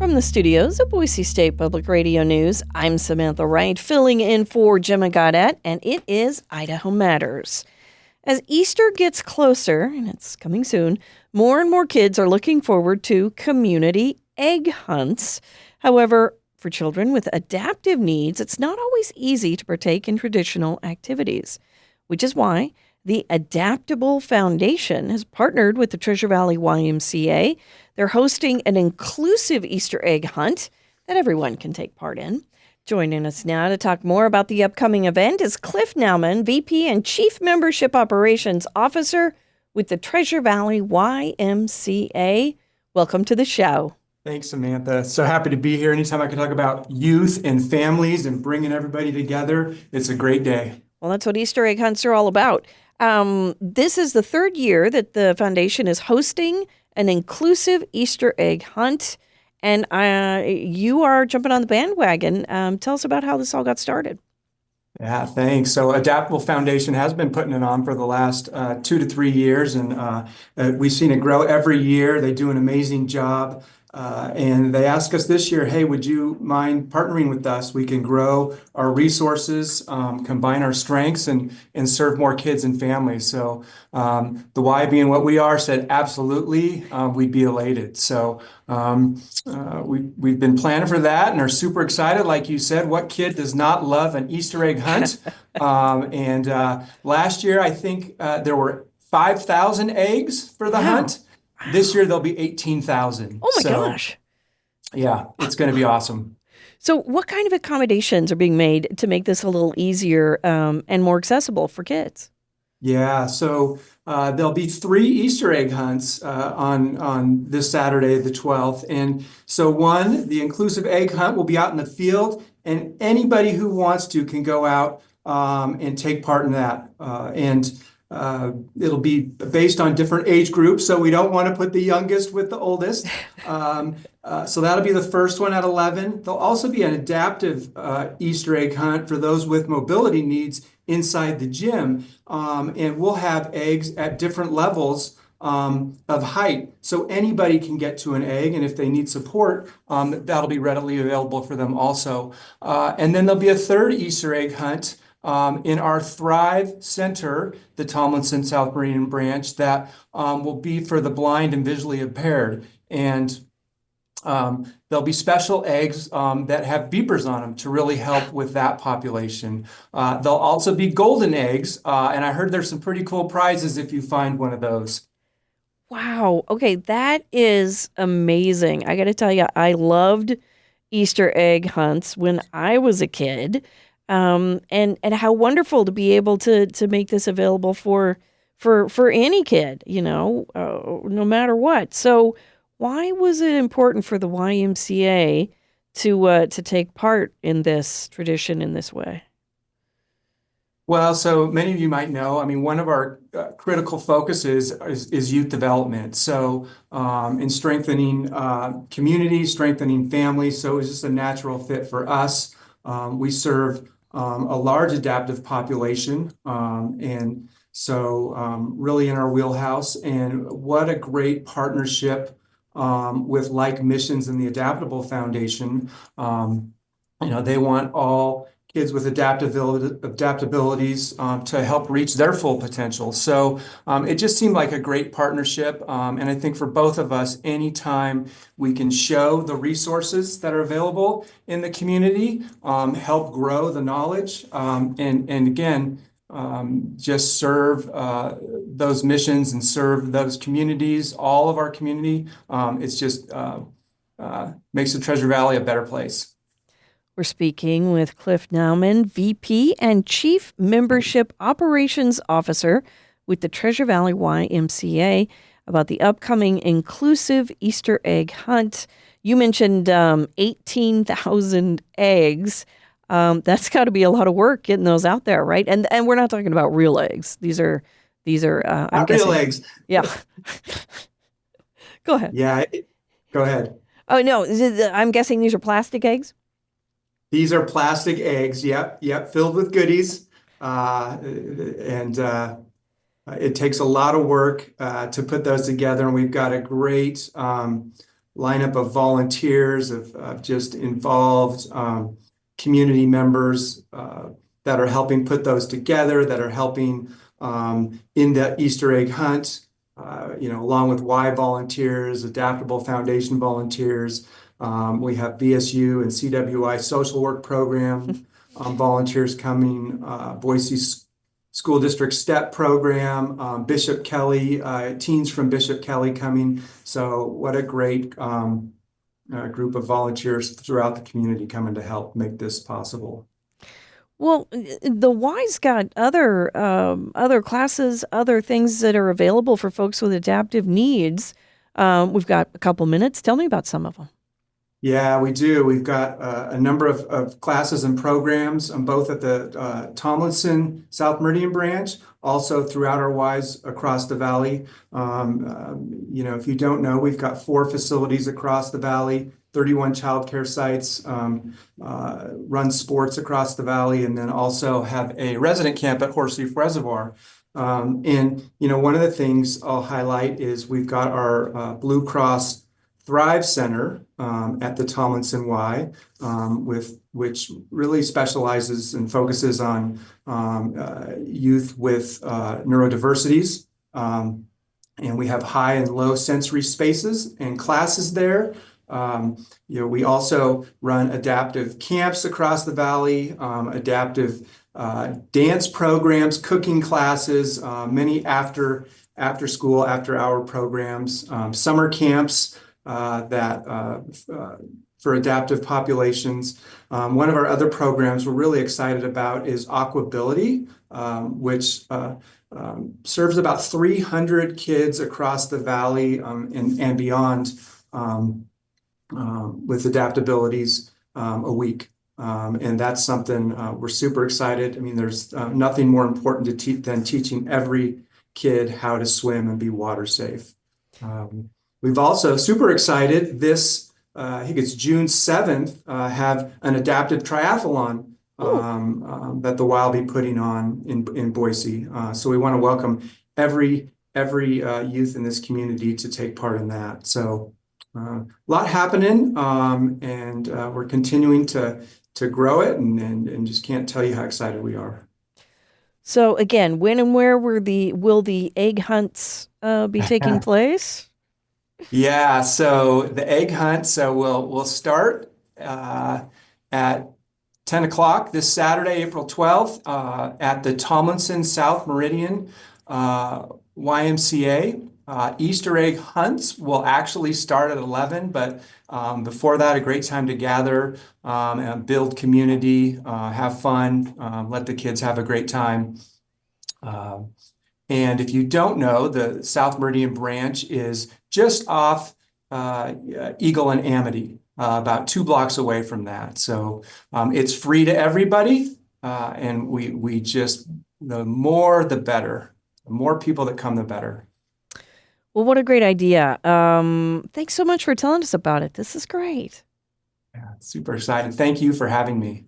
From the studios of Boise State Public Radio News, I'm Samantha Wright, filling in for Gemma Gaudette, and it is Idaho Matters. As Easter gets closer, and it's coming soon, more and more kids are looking forward to community egg hunts. However, for children with adaptive needs, it's not always easy to partake in traditional activities, which is why the Adaptable Foundation has partnered with the Treasure Valley YMCA. They're hosting an inclusive Easter egg hunt that everyone can take part in. Joining us now to talk more about the upcoming event is Cliff Nauman, VP and Chief Membership Operations Officer with the Treasure Valley YMCA. Welcome to the show. Thanks, Samantha. So happy to be here. Anytime I can talk about youth and families and bringing everybody together, it's a great day. Well, that's what Easter egg hunts are all about. This is the third year that the foundation is hosting an inclusive Easter egg hunt, and you are jumping on the bandwagon. Tell us about how this all got started. Yeah, thanks. So Adaptable Foundation has been putting it on for the last 2 to 3 years, and we've seen it grow every year. They do an amazing job. And they asked us this year, hey, would you mind partnering with us? We can grow our resources, combine our strengths, and serve more kids and families. So the Y being what we are said, absolutely, we'd be elated. So we've been planning for that and are super excited. Like you said, what kid does not love an Easter egg hunt? And last year, I think there were 5,000 eggs for the hunt. This year, there'll be 18,000. Oh, my gosh. Yeah, it's going to be awesome. So what kind of accommodations are being made to make this a little easier and more accessible for kids? Yeah, so there'll be 3 Easter egg hunts on this Saturday, the 12th. And so the inclusive egg hunt will be out in the field, and anybody who wants to can go out and take part in that. It'll be based on different age groups, so we don't want to put the youngest with the oldest. So that'll be the first one at 11. There'll also be an adaptive Easter egg hunt for those with mobility needs inside the gym. And we'll have eggs at different levels of height, so anybody can get to an egg, and if they need support, that'll be readily available for them also. And then there'll be a third Easter egg hunt in our Thrive Center, the Tomlinson South Meridian branch, that will be for the blind and visually impaired. And there'll be special eggs that have beepers on them to really help with that population. There'll also be golden eggs, and I heard there's some pretty cool prizes if you find one of those. Wow. Okay, that is amazing. I got to tell you, I loved Easter egg hunts when I was a kid. And how wonderful to be able to make this available for any kid, no matter what. So why was it important for the YMCA to take part in this tradition in this way? Well, so many of you might know, I mean, one of our critical focuses is youth development. So in strengthening communities, strengthening families. So it's just a natural fit for us. We serve a large adaptive population, and so really in our wheelhouse. And what a great partnership with Like Missions and the Adaptable Foundation. They want all kids with adaptabilities to help reach their full potential. So it just seemed like a great partnership. And I think for both of us, anytime we can show the resources that are available in the community, help grow the knowledge, and again, just serve those missions and serve those communities, all of our community, it's just makes the Treasure Valley a better place. We're speaking with Cliff Nauman, VP and Chief Membership Operations Officer with the Treasure Valley YMCA, about the upcoming inclusive Easter egg hunt. You mentioned 18,000 eggs. That's got to be a lot of work getting those out there, right? And we're not talking about real eggs. These are I'm guessing, real eggs. Yeah. Go ahead. Yeah, go ahead. Oh no, I'm guessing these are plastic eggs. These are plastic eggs, yep, filled with goodies. It takes a lot of work to put those together, and we've got a great lineup of volunteers, of just involved community members that are helping put those together, that are helping in the Easter egg hunt, along with Y volunteers, Adaptable Foundation volunteers. We have BSU and CWI social work program volunteers coming, Boise School District STEP program, Bishop Kelly, teens from Bishop Kelly coming. So what a great group of volunteers throughout the community coming to help make this possible. Well, the Y's got other classes, other things that are available for folks with adaptive needs. We've got a couple minutes. Tell me about some of them. Yeah, we do. We've got a number of classes and programs, both at the Tomlinson South Meridian branch, also throughout our Ys across the valley. If you don't know, we've got 4 facilities across the valley, 31 childcare sites, run sports across the valley, and then also have a resident camp at Horseleaf Reservoir. One of the things I'll highlight is we've got our Blue Cross Thrive Center at the Tomlinson Y, which really specializes and focuses on youth with neurodiversities. And we have high and low sensory spaces and classes there. We also run adaptive camps across the valley, adaptive dance programs, cooking classes, many after school, after hour programs, summer camps for adaptive populations. One of our other programs we're really excited about is Aquability, which serves about 300 kids across the valley and beyond with adaptabilities a week. And that's something we're super excited. I mean, there's nothing more important than teaching every kid how to swim and be water safe. We've also super excited this, I think it's June 7th, have an adaptive triathlon that the Y will be putting on in Boise. So we want to welcome every youth in this community to take part in that. So a lot happening, and we're continuing to grow it, and just can't tell you how excited we are. So again, when and where will the egg hunts be taking place? Yeah, so the egg hunt. So we'll start at 10 o'clock this Saturday, April 12th, at the Tomlinson South Meridian YMCA. Easter egg hunts will actually start at 11, but before that, a great time to gather and build community, have fun, let the kids have a great time. And if you don't know, the South Meridian branch is just off Eagle and Amity, about 2 blocks away from that. So it's free to everybody, and we just, the more the better. The more people that come, the better. Well, what a great idea. Thanks so much for telling us about it. This is great. Yeah, super excited. Thank you for having me.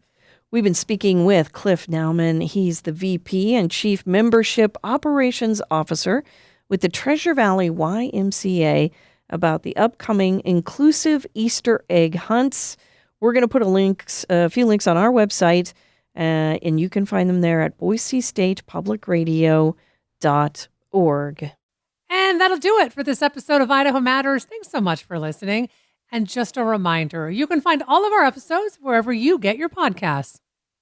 We've been speaking with Cliff Nauman. He's the VP and Chief Membership Operations Officer with the Treasure Valley YMCA about the upcoming inclusive Easter egg hunts. We're going to put a few links on our website, and you can find them there at boisestatepublicradio.org. And that'll do it for this episode of Idaho Matters. Thanks so much for listening. And just a reminder, you can find all of our episodes wherever you get your podcasts.